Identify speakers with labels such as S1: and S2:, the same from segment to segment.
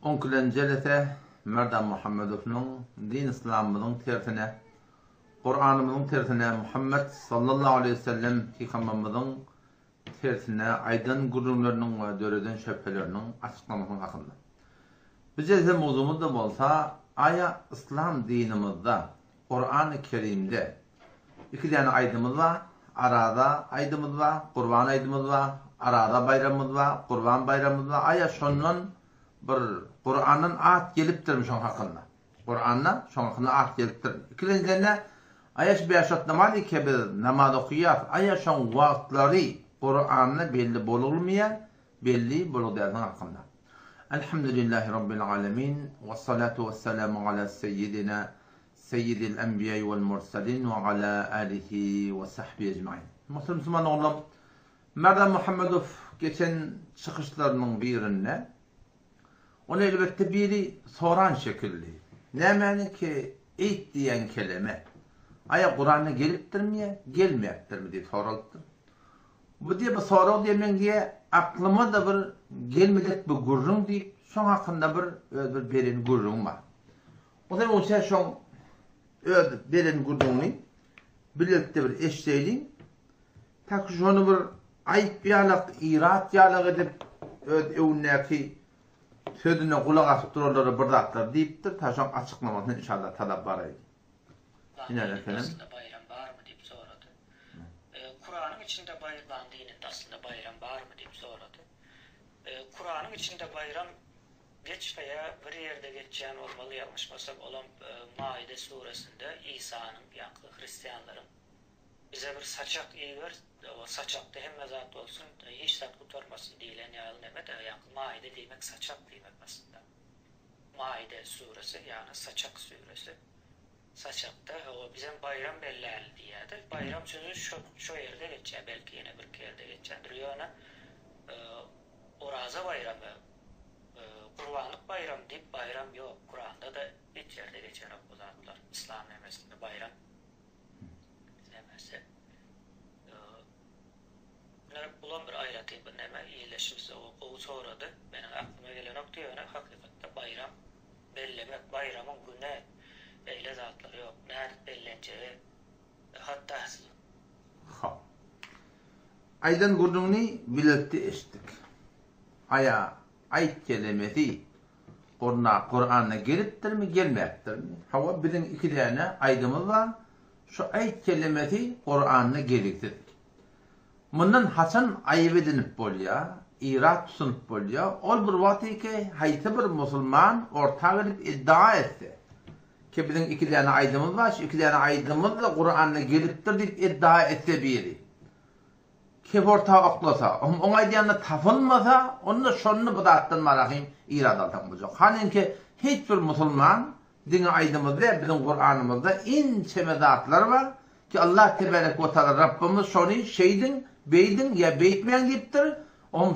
S1: Onkulen jelese Merdan Muhammedov'nun din İslam'ın tersine, Kur'an'ımızın tersine, Muhammed sallallahu aleyhi ve sellem Peygamberimizin tersine aydın gururlarının ve döreden şüphelerinin açıklamasının hakkında. Bize mevzumuz da olsa, aya İslam dinimizde, Kur'an-ı Kerim'de iki tane aydımız var, arada aydımız var, Kurban aydımız var, arada bayramımız var, Kurban bayramımız var. Aya şonun bir Kur'an'ın at gelipdir şon hakkında. Kur'an'na şon hakkında at gelipdir. İkinciden aya bir şartnamalı ki bir namaz okuyat. Aya şon vaktleri Kur'an'na belli bolulmaya, belli bolulduğu hakkında. Elhamdülillahi Rabbil alemin ve salatu ve selamu ala seyyidina seyyidil enbiya vel mursalin ve ala alihi ve sahbihi ecmaîn. Müslüman oğlum, Merdan Muhammedov geçen çıkışlarının birinde onu elbette biri soran şekilde. Ne mani ki eğit diyen kelime aya Kur'an'a geliptir mi, gelmeyiptir mi diye soruldu. Bu diye bir soru demen diye aklıma da bir gelmedik bir gurrun deyip son hakkında bir berin gurrun var. O zaman o şey son berin gurrunu birlikte bir eşleyin. Tak şunu bir ayıp yalak, irat yalak edip evneki sözüne kulak asıp dururları bırdatlar deyiptir. Taşan açıklamasını inşallah talep var idi.
S2: Yine efendim. Bayram var mı deyip soradı. Kur'an'ın içinde bayram dininde aslında bayram var mı deyip soradı. Kur'an'ın içinde bayram geç veya bir yerde geçeceğin olmalı yanlışmasam olan Maide suresinde İsa'nın yani Hristiyanların bize bir saçak iyi ver, o saçakta hem mezat olsun, hiç tat kurtarmasın diyilen yağılneme de yani Maide demek saçak demek aslında. Maide suresi yani saçak suresi. Saçakta o bizim bayram belli diyedir. Bayram sözü şu yerde geçer, belki yine bir yerde geçerdir. Yani Oraza bayramı, Kurbanlık bayram deyip bayram yok. Kur'an'da da hiç yerde geçer bu zatlar. İslam nemesinde bayram nemesi. Bulan bir ayratı bir neme iyileşirse o soradı. Benim aklıma gelen nokta yöne hakikatte bayram bellemek, bayramın günü öyle zatları yok. Nerede belleneceği hatta
S1: Aydan gurrunu bilirti eşittik. Aya ayet kelimesi Kur'an'a geliptir mi, gelmeyiptir mi? Hava bizim iki tane aydımız var. Şu ayet kelimesi Kur'an'a geliktir. Bundan hasan ayıp edinip bolya, irat sunup bolya, ol bir vakti ki hayti bir Müslüman orta verip iddia etti. Ki bizim iki tane aydımız var, şu iki tane aydımız da Kur'an'a geliptir deyip iddia etti biri. Kim orta oklasa, ona diyanla tapılmasa, onu da şonunu budattan marahim irad altan bulacak. Hanin ki hiçbir Müslüman dini aydımızda, bizim Kur'an'ımızda ince mezatlar var ki Allah tebarek ve teala Rabbimiz şonu şeydin, beydin ya beytmeyen deyiptir.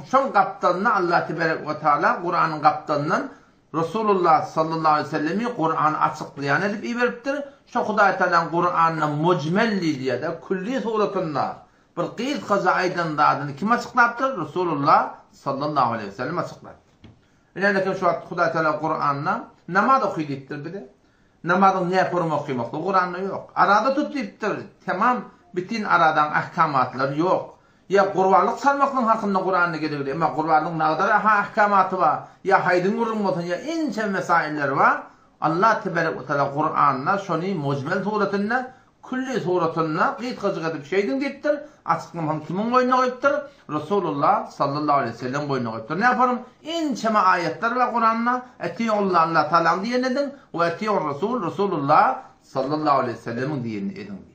S1: Son kaptanına Allah tebarek ve teala Kur'an'ın kaptanından Resulullah sallallahu aleyhi ve sellem'i Kur'an'ı açıklayan edip iberiptir. Şu Hudayi Teala'nın Kur'an'ın mucmelli diye de külli suratında bir qiyid qaza aydan dadını kim açıklattır? Resulullah sallallahu aleyhi ve sellem açıklattır. İlerlekin şu an Hudayi Teala Kur'an'la namaz okuyup bir de. Namazın ne yapırım okuymakta? Kur'an'la yok. Arada tutuyuptur. Tamam, bütün aradan ahkamatlar yok. Ya kurbanlık salmakın hakkında Kur'an'la gelebilir. Ama kurbanlık ne kadar ahkamatı var. Ya haydın vurulmasın ya ince mesailler var. Allah tebarek ve teala Kur'an'la şunu mucmel suretinde külli suratına qiyid qazık edip şeydin deyiptir. Açıklamanın kimin boynuna koyuptur? Resulullah sallallahu aleyhi ve sellem boynuna koyuptur. Ne yaparım? İnçeme ayetler ve Kur'an'la eti'ullah Allah Teala'nın diyen edin ve eti'ur Resul Resulullah sallallahu aleyhi ve sellem'in diyen edin.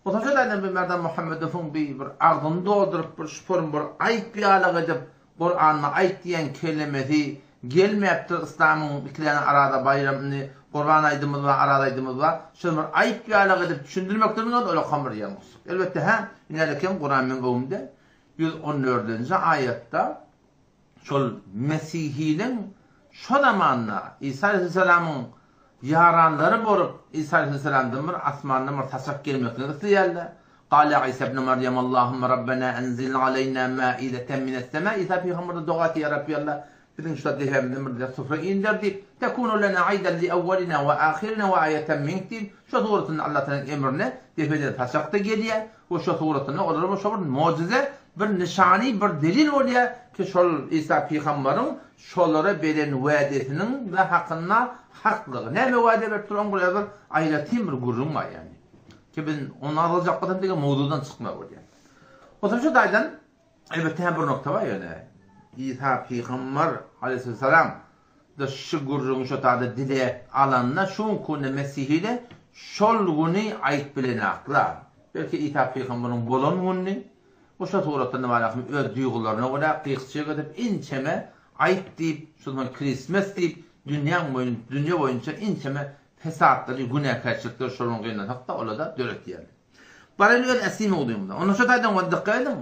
S1: O da şöyle bir Merdan Muhammedov'un bir ardını doldurup bir şüpherin bir ayet bir alak edip Kur'an'la ayet diyen kelimesi gelmeyiptir. İslam'ın ikilerinin arada bayramını Kurban aydımız var, arada aydımız var. Şunu bir ayıp bir alak edip düşündürmektir mi? Öyle kamır yalnız. Elbette inerken Kur'an'ın ovunda 114. ayette şol Mesih'inin şu zamanla İsa Aleyhisselam'ın yaranları borup İsa Aleyhisselam'dan bir asmanına bir tasak gelmektir. İstiyerler. Kale İsa ibn Meryem Allahümme Rabbena enzil aleyna mâideten mine's semâ. İsa Peygamber'de dua ki ya Rabbi Allah Bizim şu defemde sıfır indirdi. Tekunu lena aydan li evvelina ve ahirina ve ayeten minki. Şu suretinin Allah'ın emrine defede tasakta geliyor. O şu suretinin olur mu şu bir mucize, bir nişani, bir delil oluyor ki şu İsa Peygamber'in şolara beren vaadetinin ve hakkında haklığı. Ne mi vaade verip duran buraya aylatim bir gurrum var yani. Ki biz onu alacak kadar diye mevzudan çıkma oluyor. O zaman şu daydan elbette bir nokta var yani. İsa Peygamber aleyhisselam da şu gurrun şu tadı dile alanına şu konu Mesih'ile şol günü ait bilen akla. Belki İsa Peygamber'in bolan günü o şu suratında var akım öz duygularına o da kıyıkçıya gidip inçeme ait deyip şu zaman Christmas deyip dünya boyunca inçeme fesatları günah karşılıkları şolun kıyından hatta ola da dörek diyelim. Bana öyle esime oluyorum da. Onu şu taydan vaddikka edin.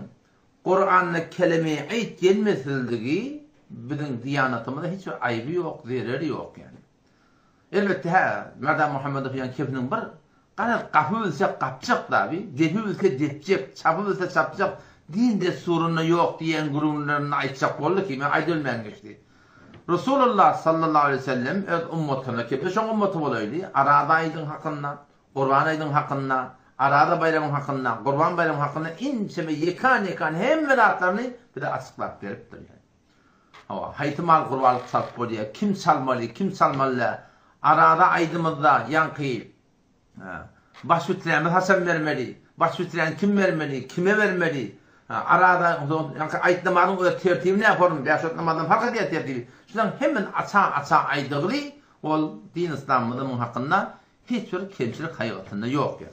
S1: Kur'an'la kelime-i ait gelmesildiği bizim diyanatımızda hiçbir ayıbı yok, zereri yok yani. Elbette ha, Merdam Muhammed'e fiyan kefinin bir kadar kapı ise kapacak da abi, defi ise depecek, çapı ise çapacak, dinde sorunu yok diyen gururlarını aytacak oldu ki, ben aydılmayan geçti. Resulullah sallallahu aleyhi ve sellem öz ummatına kefti, şu ummatı olaydı, arada aydın hakkında, Kurban aydın hakkında, arada bayramın hakkında, Kurban bayramın hakkında inçeme yekan hem velatlarını bir de açıklayıp veriptir yani. Haytimal kurbalık salıp oluyor, kim salmalı, arada aydımızda yankı, baş bütüleyen Hasan vermeli, baş bütüleyen kim vermeli, kime vermeli, arada aytlamanın o tertibini yaparım, yaşatlamanın farkı diye tertibi. Şundan hemen aça aydığılı, o din İslam'ın hakkında hiçbir kemçilik hayatında yok yani.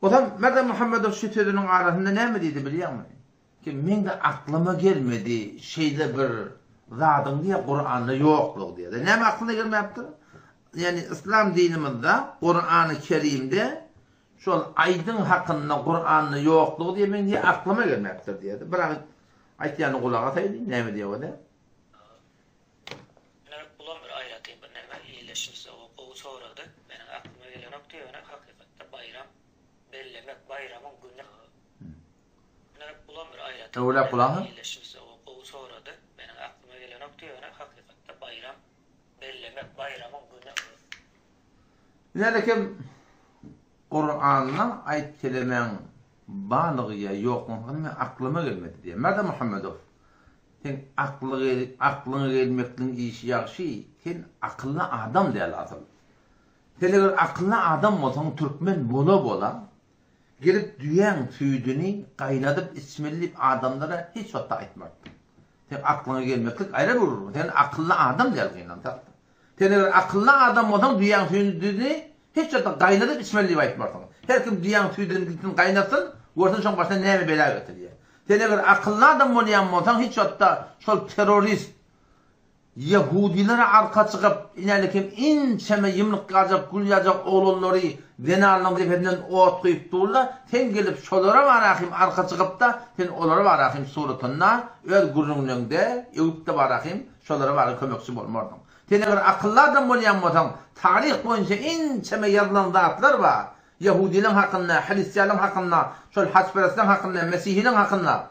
S1: O zaman Merdam Muhammed'in şu sözünün arasında ne mi dedi biliyor musun? Ki men de aklıma gelmedi şeyde bir zadın diye Kur'an'da yokluk diye. Ne mi aklına gelmeyaptı? Yani İslam dinimizde, Kur'an-ı Kerim'de şu aydın hakkında Kur'an'da yokluk diye men diye aklıma gelmeyaptır diye. Bırak aytyanı kulağa ataydı ne mi diye o da?
S2: Ulan bir ayatı neme iyileşirse o soradı. Benim aklıma gelen nokta yani hakikatte bayram bellemek bayramın günü. Bulan bir ayatı
S1: Öyle bulan
S2: iyileşirse o soradı. Benim aklıma gelen nokta yani hakikatte bayram bellemek bayramın günü.
S1: Nelekim Kur'an'la ayet kelimen bağlığıya yok mu? Aklıma gelmedi diye. Merdam Muhammedov sen aklına gelmekten işi yakşı, sen akıllı adam diye lazım. Sen eğer akıllı adam olsan Türkmen bola gelip düyen süydünü kaynatıp ismellip adamlara hiç hatta etmez. Sen aklına gelmeklik ayrı vurur. Sen akıllı adam diye lazım. Sen eğer akıllı adam olsan düyen süydünü hiç hatta kaynatıp ismellip etmez. Her kim düyen süydünü kaynatsın, ortadan son başına neye bela götürüyor. Sen eğer akıllı adam olsan hiç hatta şol terörist Yahudilere arka çıkıp inelekim inçeme yımlık kalacak, gül yacak oğulları denarlan defenden oğut koyup durla sen gelip şolara varakim arka çıkıp da sen olara varakim suratına öz gurrunluğunda evip de varakim şolara varakim kömöksü olmardın. Sen eğer akıllı adam olsan tarih boyunca inçeme yazılan zatlar var. Yahudilerin hakkında, Hristiyanların hakkında, şol Haçperestlerin hakkında, Mesihlerin hakkında,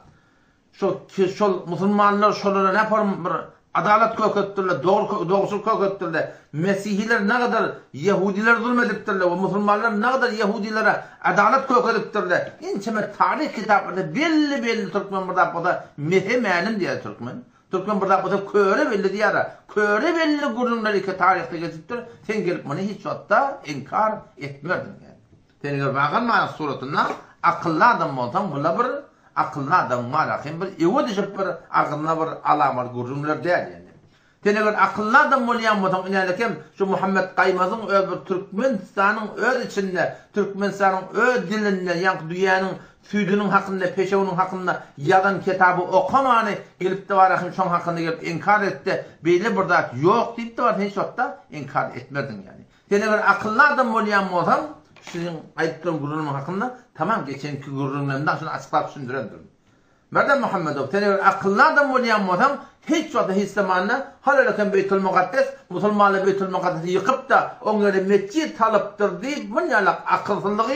S1: şol Müslümanlar şolara ne yaparım adalet kökettirler, doğrusul kökettirler. Mesihliler ne kadar Yahudiler zulmediptirler, o Müslümanlar ne kadar Yahudilere adalet kökettirler. İnçeme tarih kitaplarında belli Türkmen burada bu da mehemenim diye Türkmen. Türkmen burada bu da köre belli diye ara. Köre belli gururları ki tarihte geçiptir. Sen gelip bunu hiç hatta inkar etmiyordun yani. Sen eğer bakın mana suratına akıllı adam olsan bula bir akıllı adam var bir evudişip bir akıllı bir alamar gururlar değil yani. Sen eğer akıllı adam olsan inanırken şu Muhammed Kaymaz'ın öbür Türkmenistan'ın öz içinde, Türkmenistan'ın öz dilinde, yani dünyanın süydünün hakkında, peşevinün hakkında yadan kitabı okumanı gelip de var son hakkında gelip inkar etti. Belli burada yok deyip de var hiç hatta inkar etmedin yani. Sen eğer akıllı adam olsan sizin ayıptığım gururun hakkında tamam geçenki gururundan şunu açıklayıp sündürendirim. Merdam Muhammedov, sen eğer akıllı adam olsan hiç vada Hristiyanlarına halalaken Beytül Mukaddes, Musulmanlar Beytül Mukaddes'i yıkıp da onları mescid alıptır deyip bunyalak akılsızlığı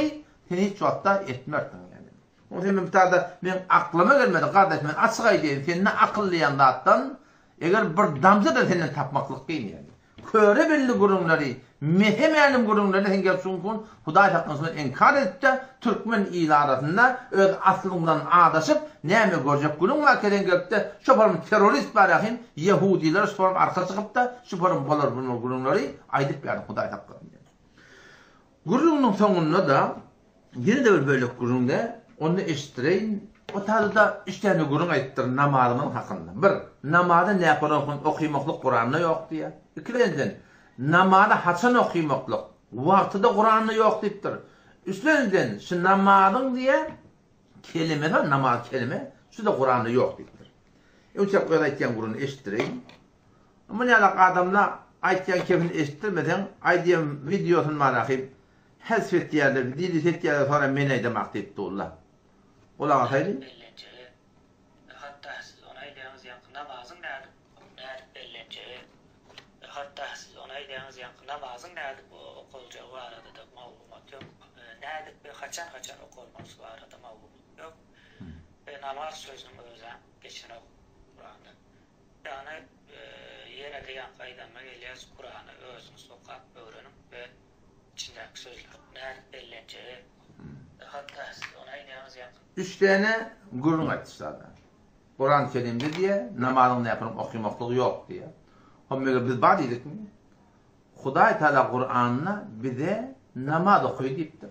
S1: sen hiç vada etmerdin yani. O zaman bir tane ben aklıma gelmedi kardeş ben açıkay diyeyim sen ne akıllıyan dağıttan Eger bir damza da senden tapmaklık değil yani. Köre belli gurunları, mehemelim gurunları sen gel sunkun, Hudaý hakkında inkar etti, Türkmen ilarasında öz aslından adaşıp, näme görjek gurunlar keren geldi, şoparım terörist barahim, Yahudiler şoparım arka çıkıp da, şoparım bolar bunlar gurunları, aydıp yani Hudaý hakkında. Gurunun sonunda da, yine de bir böyle gurunda, onu eşittireyin, o tarzda işte gurun aytdır namazının hakkında. Bir, namazda ne yaparım okuymaklık Kur'an'da yok diye. İkinciden, namazda haçan okuymaklık, vaktida Kur'an'da yok deyiptir. Üstünden, şu namazın diye kelime de, namaz kelime, şu da Kur'an'da yok deyiptir. Önce böyle aytken gurunu eşittireyim. Ama ne alak adamla aytken kefini eşittirmeden, aytken videosunu marakayım, hesfet yerler, dili yerler sonra meneyde maktayıptı Allah. Ola ataydı.
S2: Hatta siz ona aydığınız yankı namazın nerede? Nerede bellince? Hatta siz ona aydığınız yankı namazın nerede? Bu okulca o arada da mağlumat yok. Nerede? Kaçan okulması o arada mağlumat yok. Namaz sözünün özü geçen Kur'an'da. Yani yine de yankı aydanma geliyoruz Kur'an'ı özünü sokak öğrenin ve içindeki sözler. Nerede bellince? Hatta siz ona aydığınız yankı.
S1: 3 tane gurun aytışlardı. Kur'an-ı Kerim'de diye namazını yaparım okuymaklığı yok diye. Ama biz bad dedik mi? Hudaý Taala Kur'an'na bize namaz okuy deyipdir.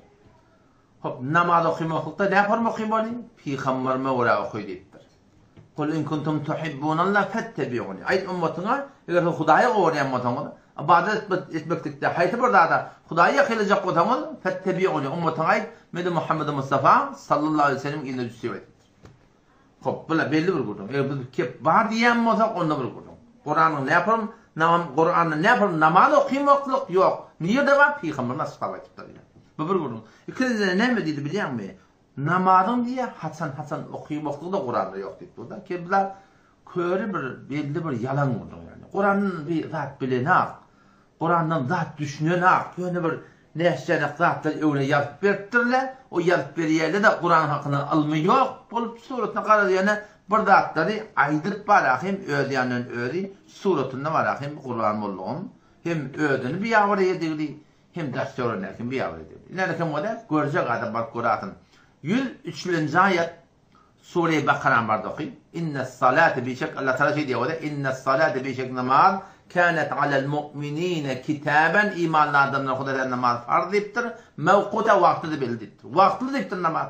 S1: Hop namaz okuymaklıkta ne yaparım okuymalı? Peygamberime ora okuy deyipdir. Kul in kuntum tuhibbunallah fettabi'uni. Ayet ummatına eger Hudaýa öwrenmasaňyz, ibadet etmeklikde haýsy bir zada Hudaýa kılacak bolsaňyz fettabi'uni ummatına ayet Medi Muhammed Mustafa sallallahu aleyhi ve sellem inde düşüyor. Hop bula belli bir gurun. Eger biz kep bar diýen bolsak onda bir gurun. Kur'anyň ne yaparım? Kur'anyň ne yaparım? Namaz okuymaklyk yok. Niýede var? Peygamber nasıl taýýar? Bu bir gurun. İkincisi näme diýdi bilýärmi? Namazyň diýe haçan okuymaklyk da Kur'anda yok diýdi. Da kebler köri bir belli bir yalan gurun yani. Kur'anyň bir zat bilenak, Kur'anyň zat düşünenak, ýöne bir näşenek zatlar öwle ýazyp beripdirler. O ýazyp berýärler de Kur'an hakyny almy ýok. Bolup suratna garady ýene bir zatlary aýdyp barahym öýdýänden öýdi. Suratynda barahym Kur'an bolýan. Hem öýdüni bir ýagra ýedirdi, hem dasturlaryny bir ýagra ýedirdi. Nädäkem bolar? Görjek adam bar Kur'an. 103-nji aýat Sure-i Bakara barda oky. İnnes salate bi şek Allah Teala şey diýär. İnnes salate bi şek namaz kânet alel mu'minîne kitaben imanlardan Hudaýa namaz farz edipdir. Mevquta wagtyny belirtipdir. Wagtly dipdir namaz.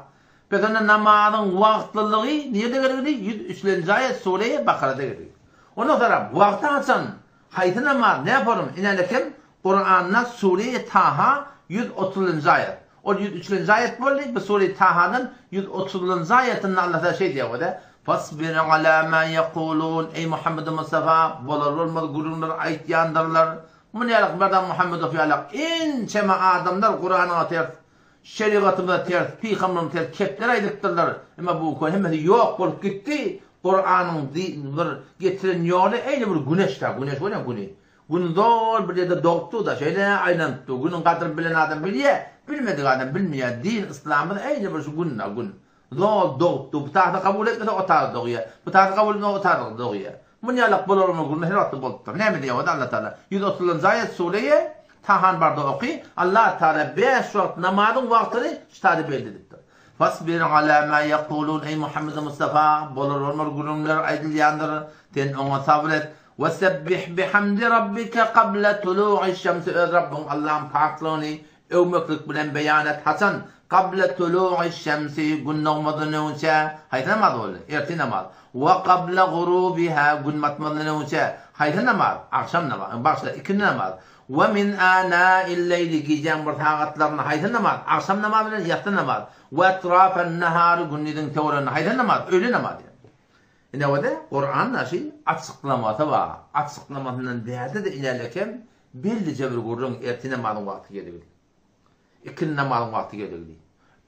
S1: Peki namazyň wagtlylygy niýede geredi? 103-nji aýat Sure-i Bakara'da geredi. Ondan sonra wagty haçan haýsy namaz ne yaparım? İnanýakem Kur'an'na Sure-i Taha 130-njy aýat. O 103-nji aýat boldy. Bu Sure-i Taha'nın 130-njy aýatynda Allah Teala şey diýär. Fasbir ala ma yaqulun ey Muhammed Mustafa bolar gurunlar aýtýandarlar. Bu nälik berdan Muhammed ofyalak en çema adamlar Kur'anyň atyr, şeriatyna ter, peýgamberim ter kepler aýdypdyrlar. Emma bu konu hemme ýok bolup gitdi. Kur'anyň bir getiren ýoly eýle bir güneşde, güneş bolan güneş. Gündor bir ýerde dogtu da şeýle aýlanıpdy. Günüň gadry bilen adam bilýär, bilmedik adam bilmeýär. Din İslamyň eýle bir şu gün. Zor dogtu, bu taýda kabul etmese o taýda dogýar. Bu taýda kabul etmese o taýda dogýar. Bu nälik bolarmy gurun heratly bolupdy. Näme diýär Allah Taala? 130-njy aýat Sure-i Tahan barda oky. Allah Taala 5 wagt namazyň wagtyny şeýle belirtdi. Fasbir ala ma yaqulun ey Muhammed Mustafa bolarmy gurunlar aýdylýandyr. Sen oňa sabr et. Ve sebbih bihamdi rabbika qabla tulu'i şemsi. Rabbim Allah'ın paklygyny öwmeklik bilen beýan et haçan qabla tulu'i şemsi gün nagmadan önce haýsy namaz boldy? Erti namaz. Ve qabla gurubiha gün matmadan önce haýsy namaz? Akşam namaz. Başda iki namaz. Ve min ana'il leyli gecen bir tagatlaryny haýsy namaz? Akşam namazı bilen ýatdy namaz. Ve etrafan nahar günnidin tawrany haýsy namaz? Öýle namaz. Ine wada Kur'an naşy açyklamasy bar. Açyklamasynyň dädi de ilerlekem bellice bir gurrun erti namazyň wagty geldi. İkin namazyň wagty geldi.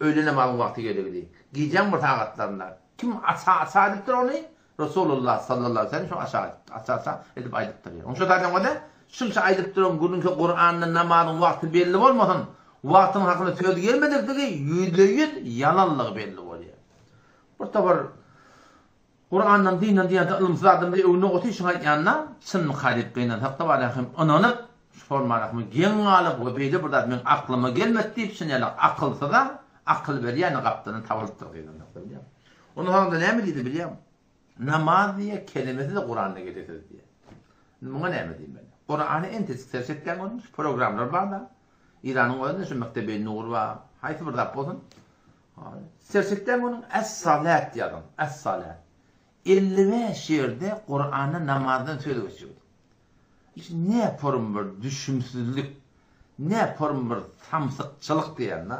S1: Öýle namazyň wagty geldi. Gecen bir tagatlaryna kim asadypdyr ony? Rasulullah sallallahu aleyhi ve sellem şu aşağı edip aýdypdyr. Onu şu taýdan wada şunça aýdypdyr gurrunky Kur'anyň namazyň wagty belli bolmasyn, wagtyň hakyna söz gelmedi, 100% yalanlygy belli bolýar. Bir tabar 103-nji aýat Sure-i Bakara barda oky. İnnes salate bi şek Allah Teala şey diýär. İnnes salate bi şek namaz kânet alel mu'minîne kitaben imanlardan Hudaýa namaz farz edipdir. Mevquta wagtyny belirtdi. Bu tabar Kur'an'dan dinin diyete ılımsız adamda evine otuşun aytyanna sın muhalif gıynan hakta barahim onanıp formarahim gen alıp ve beyli burada men aklıma gelmet deyip sinelak akılsa da akıl veriyen kaptanın tavalıptır gıynan hakta biliyam. Onun sonunda ne mi dedi biliyam? Namaz diye kelimesi de Kur'an'da gelir diye. Buna ne mi diyeyim ben? Kur'an'ı en tezgah sersetken olmuş programlar var da İran'ın oyunda şu Mektebi Nur var. Haydi burada olsun. Sersetken onun es-salat diye adam. Es-salat. 55 yerde Kur'an'ı namazdan söylüyor. İşte ne yaparım bir düşümsüzlük, ne yaparım bir samsıkçılık diyenler,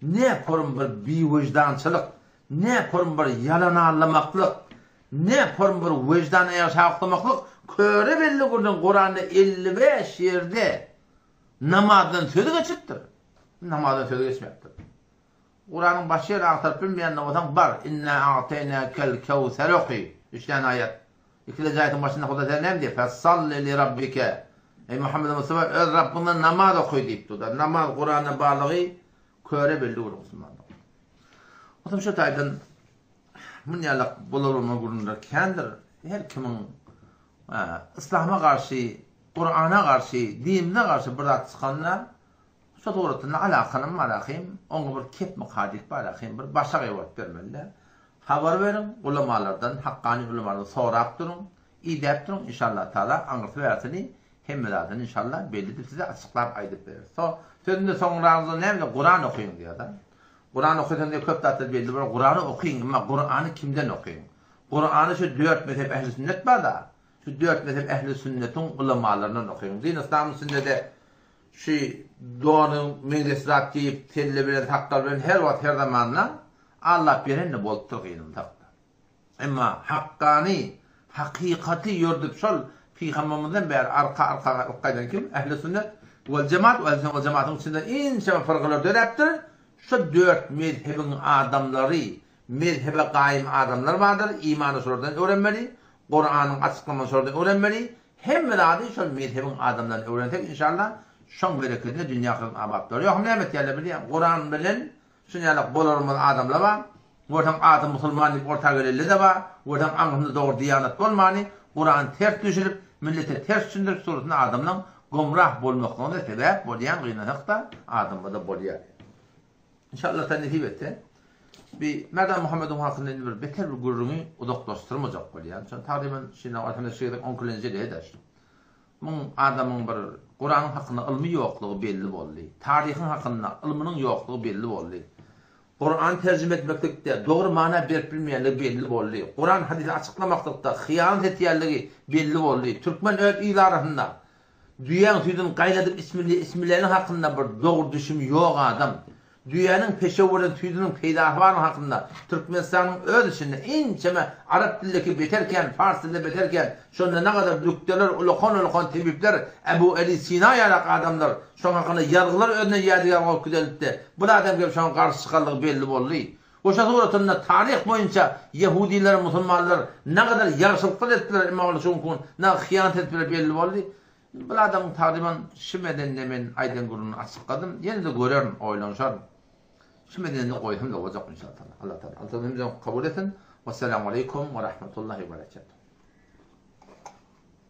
S1: ne yaparım bir vicdançılık, ne yaparım bir yalan anlamaklık, ne yaparım bir vicdanı yaşaklamaklık, köre belli Kur'an'ı 55 yerde namazdan söylü geçiptir. Namazdan söylü geçmektir. Kur'an'ın başı yeri aktarıp bilmeyenle olsan var. İnna a'teyna kel kevser oki. İşleyen ayet. İkili ayetin başında Kuda Dernem diye. Fessalli li rabbike. Ey Muhammed Mustafa öz Rabbinden namaz okuy deyip durdu. Namaz Kur'an'a bağlığı köre belli olur Müslümanlar. O zaman şu taydın münyalık bulurma kurulur kendir. Her kimin İslam'a karşı, Kur'an'a karşı, dinine karşı burada çıkanlar şu doğrultuda alakanım alakayım, onu bir kep mukadik alakayım, bir başa gayvat vermeliler. Haber verin, ulamalardan, hakkani ulamalardan sorap durun, idep durun, inşallah Teala anlatı versini, hemmelerden inşallah bellidir size açıklar aydıp verir. Sözünde sonrağınızda ne bileyim, Kur'an okuyun diyor da. Kur'an okuyun diye köp tatlı belli, Kur'an'ı okuyun ama Kur'an'ı kimden okuyun? Kur'an'ı şu 4 mezhep ehl-i sünnet var da, şu 4 mezhep ehl-i sünnetin ulamalarından okuyun. Din İslam'ın sünnede şu doğanın meclisrat deyip telle bilen hakklar bilen her vakit her zamanla Allah birenle bolttur gıyınım takta. Ama hakkani, hakikati yorduk şol Peygamberimizden beri arka kim? Ehl-i sünnet vel cemaat vel cemaatın içinde en şema farklar döneptir. Şu 4 mezhebin adamları, mezhebe kaim adamlar vardır. İmanı sorudan öğrenmeli, Kur'an'ın açıklaması sorudan öğrenmeli. Hem de şu mezhebin adamlarını öğrenecek inşallah. Şon bereketine dünya kılın abatları. Yok nimet yerler bileyim. Kur'an bilen sünyalık bolurumuz adamlar var. Oradan adım musulmanlık orta göreli de var. Oradan anlamda doğru diyanet olmani. Kur'an ters düşürüp millete ters sündürüp sorusunda adamla gumrah bolmaklarına sebep bolayan gıynalıkta adamla da bolayan. İnşallah da nesip etti. Bir Merdan Muhammed'in hakkında bir beter bir gururunu udaklaştırmayacak bolayan. Çünkü tarihimin şimdi ortamda şeyde 10 kilometre eder. Bunun adamın bir Kur'an'ın hakkında ilmi yokluğu belli boldu. Tarihin hakkında ilminin yokluğu belli boldu. Kur'an tercüme etmekte doğru mana berip bilmeyenliği belli boldu. Kur'an hadisi açıklamakta hıyanet etýänligi belli boldu. Türkmen öl ilarasında düýäň tüýdün gaýladyp ismilerini hakkında bir doğru düşüm yok adam. Düýäniň peşeweren tüýdüniň peýdahwaryny hakkında Türkmenistan'ın öz içinde ençeme Arap dildeki beterken, Fars dilinde beterken şonda ne kadar dükteler, ulukon tebipler, Ebu Ali Sina yarak adamlar şon hakkında yargılar önüne ýerdiler olup gidelipdi. Bu adam gelip şon karşı çıkarlığı belli boldu. Oşa suratında tarih boyunca Yahudiler, Musulmanlar ne kadar yarışıklar ettiler imamlar şonkun, ne hıyanet ettiler belli boldu. Bu adamın tarihinden şimdiden demin aydın gurunu açıkladım. Yine de görüyorum, oylanışarım. Şimdiden de koyayım da olacak inşallah. Allah Teala. Allah kabul etsin. Vesselamu aleyküm ve rahmetullahi ve berekatuhu.